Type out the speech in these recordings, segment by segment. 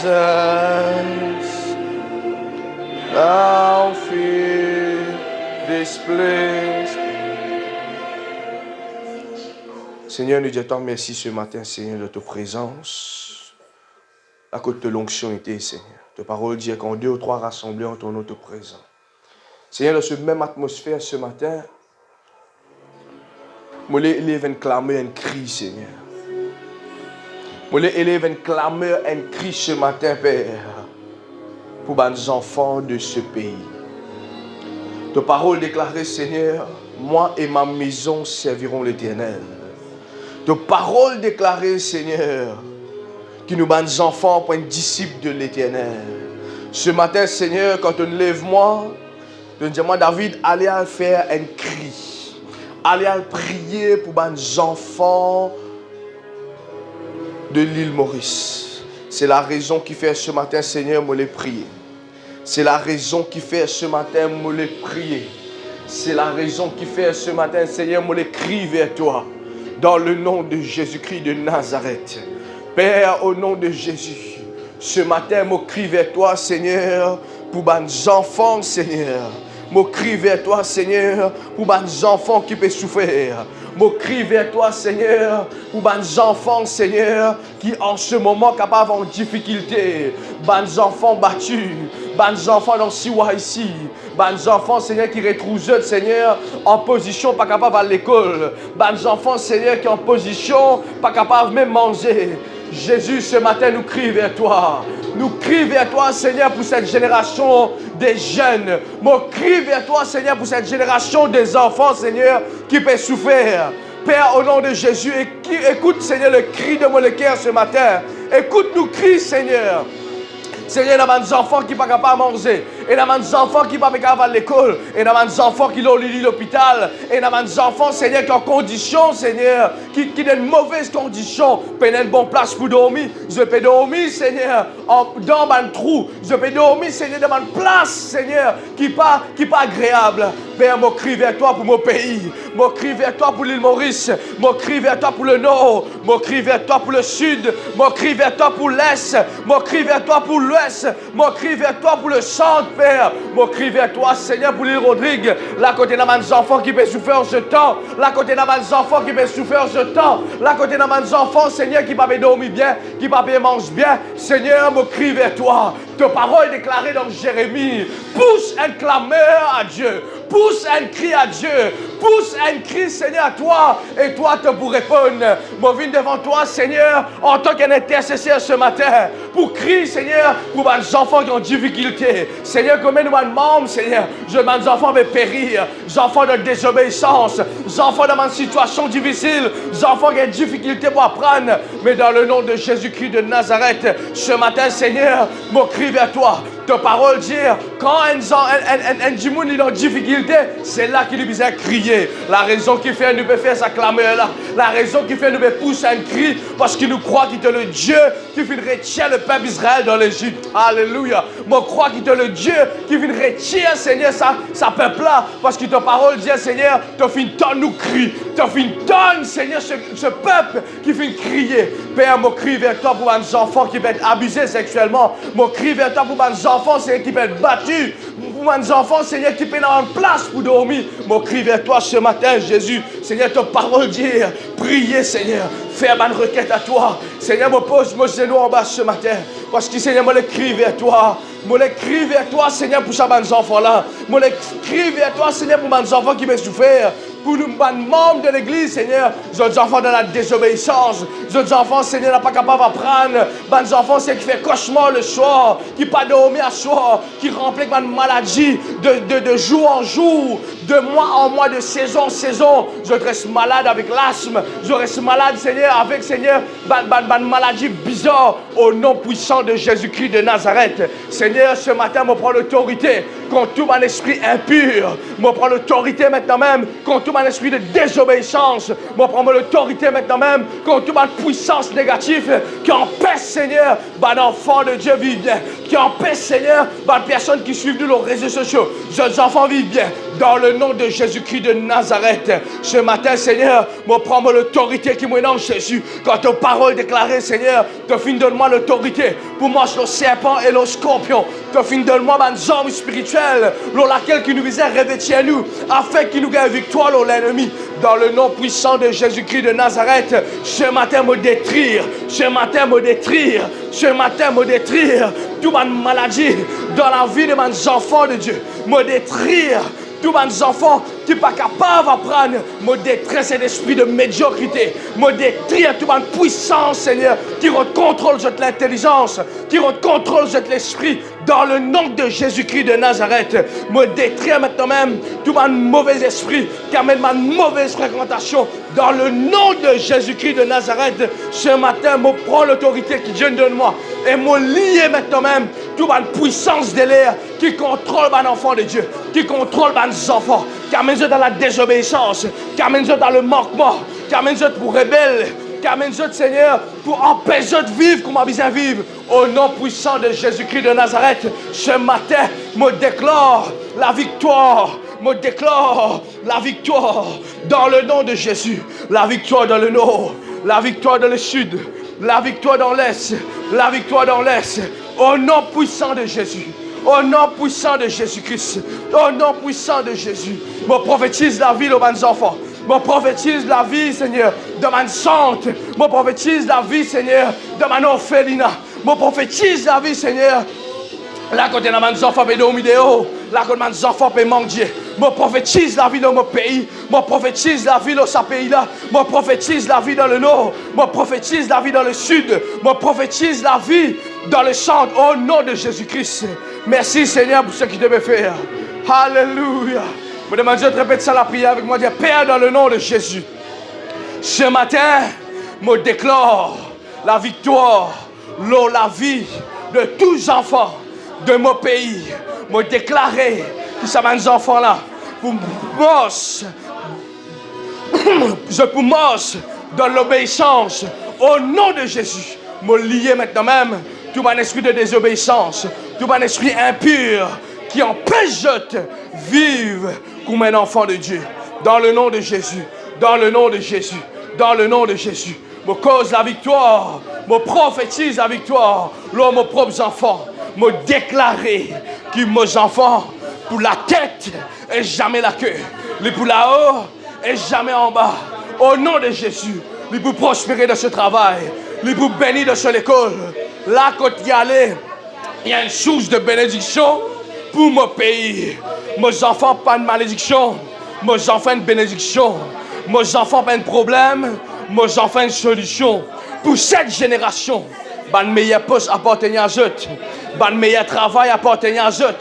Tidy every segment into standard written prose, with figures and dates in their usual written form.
presence, thou fill this place. Seigneur, nous disons merci ce matin, Seigneur, de ta présence. À cause de l'onction était, Seigneur. Ta parole dit qu'en 2 ou 3 rassemblés en ton nom te présent. Seigneur, dans cette même atmosphère ce matin, je vais élever une clameur, un cri, Seigneur. Je vais élever une clameur, un cri ce matin, Père, pour les enfants de ce pays. Ta parole déclarée, Seigneur, moi et ma maison serviront l'Éternel. Ta parole déclarée, Seigneur, qui nous bat enfants pour un disciple de l'Éternel. Ce matin, Seigneur, quand on lève moi, je dis moi, David, allez faire un cri. Allez prier pour les enfants de l'île Maurice. C'est la raison qui fait ce matin, Seigneur, moi les prier. C'est la raison qui fait ce matin, moi les prier. C'est la raison qui fait ce matin, Seigneur, moi les crier vers toi. Dans le nom de Jésus-Christ de Nazareth. Père, au nom de Jésus, ce matin, je crie vers toi, Seigneur, pour les enfants, Seigneur. Je crie vers toi, Seigneur, pour les enfants qui peuvent souffrir. Je crie vers toi, Seigneur, pour les enfants, Seigneur, qui en ce moment sont capables en difficulté. Les enfants battus, les enfants dans Siwa ici. Les enfants, Seigneur, qui retrouvent, Seigneur, en position, pas capable à l'école. Les enfants, Seigneur, qui en position, pas capable même manger. Jésus, ce matin, nous crie vers toi. Nous crie vers toi, Seigneur, pour cette génération des jeunes. Nous crie vers toi, Seigneur, pour cette génération des enfants, Seigneur, qui peut souffrir. Père, au nom de Jésus, écoute, Seigneur, le cri de mon cœur ce matin. Écoute nous crie, Seigneur. Seigneur, il y a des enfants qui ne sont pas capables de manger. Et il y a des enfants qui ne sont pas capables à l'école. Et il y a des enfants qui ont lit l'hôpital. Et il y a des enfants, Seigneur, qui ont conditions, Seigneur, qui ont de mauvaises conditions. Pour une bonne place pour dormir. Je peux dormir, Seigneur, dans un trou. Je peux dormir, Seigneur, dans une place, Seigneur, qui n'est pas agréable. Père, je crie vers toi pour mon pays. Je crie vers toi pour l'île Maurice. Je crie vers toi pour le nord. Je crie vers toi pour le sud. Je crie vers toi pour l'est. Je crie vers toi pour l'ouest. Je crie vers toi pour le centre, Père. Je crie vers toi, Seigneur, pour l'île Rodrigue. Là, côté de mes enfants qui peuvent souffrir en ce temps. Là, côté de mes enfants qui peuvent souffrir en ce temps. Là, côté de mes enfants, Seigneur, qui peuvent dormir bien, qui peuvent manger bien. Seigneur, je crie vers toi. Ta parole est déclarée dans Jérémie. Pousse un clameur à Dieu. Pousse un cri à Dieu. Pousse un cri, Seigneur, à toi. Et toi, te pour répondre. Je viens devant toi, Seigneur, en tant qu'intercesseur ce matin. Pour crier, Seigneur, pour les enfants qui ont difficulté. Seigneur, combien de membres, Seigneur, je demande les enfants de périr. Les enfants de désobéissance. Les enfants dans une situation difficile. Les enfants qui ont des difficultés pour apprendre. Mais dans le nom de Jésus-Christ de Nazareth, ce matin, Seigneur, je crie vers toi. Ta parole dit, quand un djimoun est en difficulté, c'est là qu'il lui a crié. La raison qui fait nous peut faire sa clameur là. La raison qui fait nous peut pousser un cri, parce qu'il nous croit qu'il est le Dieu qui vient retirer le peuple Israël dans l'Égypte. Alléluia. Moi, je crois qu'il est le Dieu qui vient retirer, Seigneur, sa peuple là. Parce que ta parole dit, Seigneur, tu fais une tonne nous crie. Tu fais une tonne, Seigneur, ce peuple qui vient crier. Père, je crie vers toi pour les enfants qui peuvent être abusés sexuellement. Je crie vers toi pour les enfants, Seigneur, qui peuvent être battus. Pour mes enfants, Seigneur, qui peuvent avoir une place pour dormir. Je crie vers toi ce matin, Jésus. Seigneur, ta parole dit, priez, Seigneur. Faire ma requête à toi. Seigneur, je pose mon genou en bas ce matin. Parce que, Seigneur, je crie vers toi. Je crie vers toi, Seigneur, pour ces enfants-là. Je crie vers toi, Seigneur, pour mes enfants qui me souffrent. Pour nous, membres de l'église, Seigneur, les enfants dans la désobéissance, les enfants, Seigneur, n'est pas capable d'apprendre, les enfants, c'est qui fait cauchemar le soir, qui pas dormir à soir, qui remplit une maladie de jour en jour, de mois en mois, de saison en saison. Je reste malade avec l'asthme, je reste malade, Seigneur, avec, Seigneur, une maladie bizarre, au nom puissant de Jésus-Christ de Nazareth. Seigneur, ce matin, je prends l'autorité contre tout mon esprit impur. Je prends l'autorité maintenant même contre tout mon esprit de désobéissance. Je prends l'autorité maintenant même contre toute ma puissance négative qui empêche, Seigneur, un enfant de Dieu vivre bien. Qui empêche, Seigneur, les personnes qui suivent nous sur les réseaux sociaux. Jeunes enfants vivent bien. dans le nom de Jésus-Christ de Nazareth. Ce matin, Seigneur, me prends l'autorité qui me donne Jésus. Quand ta parole déclarée, Seigneur, te fin donne-moi l'autorité pour manger le serpent et le scorpion. Te fin donne-moi une arme spirituelle, laquelle qui nous visait revêtir nous, afin qu'il nous gagne victoire sur l'ennemi. Dans le nom puissant de Jésus-Christ de Nazareth, ce matin me détruire, ce matin me détruire, ce matin me détruire toute maladie dans la vie de mes enfants de Dieu, me détruire tous mes enfants qui ne sont pas capables d'apprendre, me détruire cet esprit de médiocrité, me détruire toute ma puissance, Seigneur, qui contrôle cette l'intelligence, qui contrôle cet l'esprit, dans le nom de Jésus-Christ de Nazareth, me détruire maintenant même tout mon mauvais esprit, qui amène ma mauvaise fréquentation, dans le nom de Jésus-Christ de Nazareth. Ce matin, me prends l'autorité qui Dieu donne moi et me lier maintenant même toute ma puissance de l'air qui contrôle mon enfant de Dieu, qui contrôle mes enfants, qui amène dans la désobéissance, qui amène dans le manquement, qui amène pour rebelle, qui amène Seigneur pour empêcher de vivre comme on a besoin de vivre. Au nom puissant de Jésus-Christ de Nazareth, ce matin, me déclare la victoire. Me déclare la victoire dans le nom de Jésus. La victoire dans le nord, la victoire dans le sud, la victoire dans l'est, la victoire dans l'est. Au nom puissant de Jésus. Au nom puissant de Jésus-Christ. Au nom puissant de Jésus. Me prophétise la vie de mes enfants. Me prophétise la vie, Seigneur, de ma sainte. Me prophétise la vie, Seigneur, de ma orphelinat. Me prophétise la vie, Seigneur. Là, quand on a mes enfants, mais dans vidéo, là, quand mes enfants, mais manger. Me prophétise la vie dans mon pays. Me prophétise la vie dans ce pays-là. Me prophétise la vie dans le nord. Me prophétise la vie dans le sud. Me prophétise la vie dans le centre. Au nom de Jésus-Christ. Merci, Seigneur, pour ce que tu devais faire. Alléluia. Je demande de répéter ça la prière avec moi. Dire, Père, dans le nom de Jésus. Ce matin, me déclare la victoire, la vie de tous les enfants de mon pays. Me déclarer que ça mes enfants là pour dans l'obéissance au nom de Jésus. Me lier maintenant même tout mon esprit de désobéissance, tout mon esprit impur qui empêche de vivre comme un enfant de Dieu. Dans le nom de Jésus, dans le nom de Jésus, dans le nom de Jésus. Me cause la victoire, me prophétise la victoire, l'homme mes propres enfants, me déclarer que mes enfants, pour la tête et jamais la queue, les pour là-haut et jamais en bas. Au nom de Jésus, les pour prospérer de ce travail, les pour bénir de cette école. Là, quand il y a une source de bénédiction pour mon pays. Mes enfants, pas de malédiction. Mes enfants, une bénédiction. Mes enfants, pas de problème. Mes enfants, une solution. Pour cette génération, le meilleur poste appartient à eux. Le meilleur travail appartient à eux.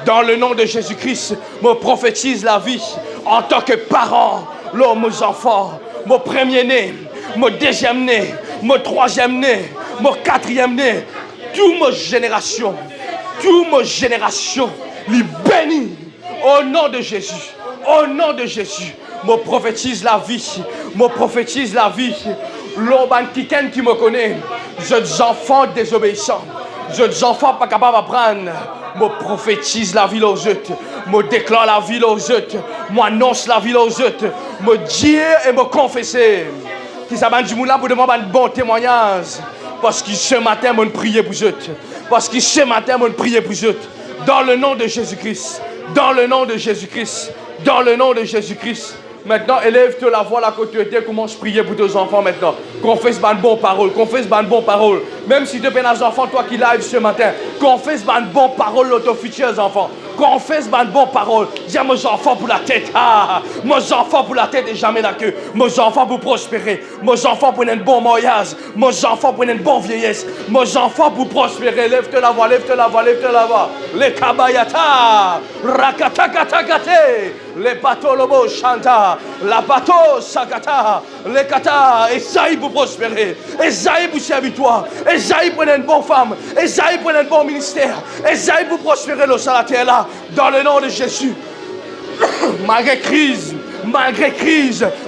Dans le nom de Jésus-Christ, me prophétise la vie en tant que parent. Là, mes enfants, mon premier-né, mon deuxième-né, mon troisième-né, mon quatrième-né, toutes mes générations, les bénis au nom de Jésus. Au nom de Jésus, me prophétise la vie, me prophétise la vie. L'homme qui me connaît, jeunes enfants désobéissants, jeunes enfants pas capables d'apprendre, me prophétise la vie aux autres, me déclare la vie aux autres, m'annonce la vie aux autres, me dire et me confesser. Qui ça m'a dit là pour demander un bon témoignage. Parce que ce matin, on prie pour eux. Parce que ce matin, on prie pour eux. Dans le nom de Jésus-Christ. Dans le nom de Jésus-Christ. Dans le nom de Jésus-Christ. Maintenant, élève-toi la voix, la côté, commence à prier pour tes enfants maintenant. Confesse une bonne parole, confesse une bonne parole. Même si tu es un enfant, toi qui live ce matin, confesse une bonne parole à tes futurs enfants. Confesse une bonne parole. Dis à mes enfants pour la tête. Mes enfants pour la tête et jamais la queue. Mes enfants pour prospérer. Mes enfants pour un bon mariage. Mes enfants pour une bonne vieillesse. Mes enfants pour prospérer. Lève-toi la voix, lève-toi la voix, lève-toi la voix. Les kabayata. Rakatakatakate. Les patolobo chanta. La pato sakata. Les kata. Esaïe pour prospérer. Esaïe pour servir toi. Esaïe pour une bonne femme. Esaïe pour un bon ministère. Esaïe pour prospérer le salataire là. Dans le nom de Jésus. Malgré crise,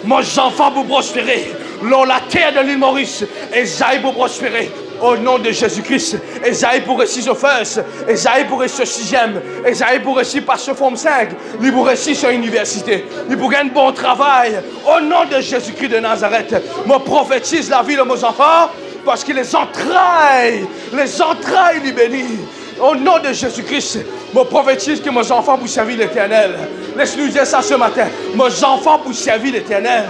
mes enfants pour prospérer. Dans la terre de l'île Maurice, Esaïe pour prospérer. Au nom de Jésus-Christ. Esaïe pour réussir au first. Esaïe pour réussir au 6e. Esaïe pour réussir par ce forme 5. Il pour réussir sur l'université. Il pour gagner un bon travail. Au nom de Jésus-Christ de Nazareth. Je prophétise la vie de mes enfants. Parce que les entrailles lui bénissent. Au nom de Jésus-Christ, je prophétise que mes enfants pour servir l'Éternel. Laisse-nous dire ça ce matin. Mes enfants pour servir l'Éternel.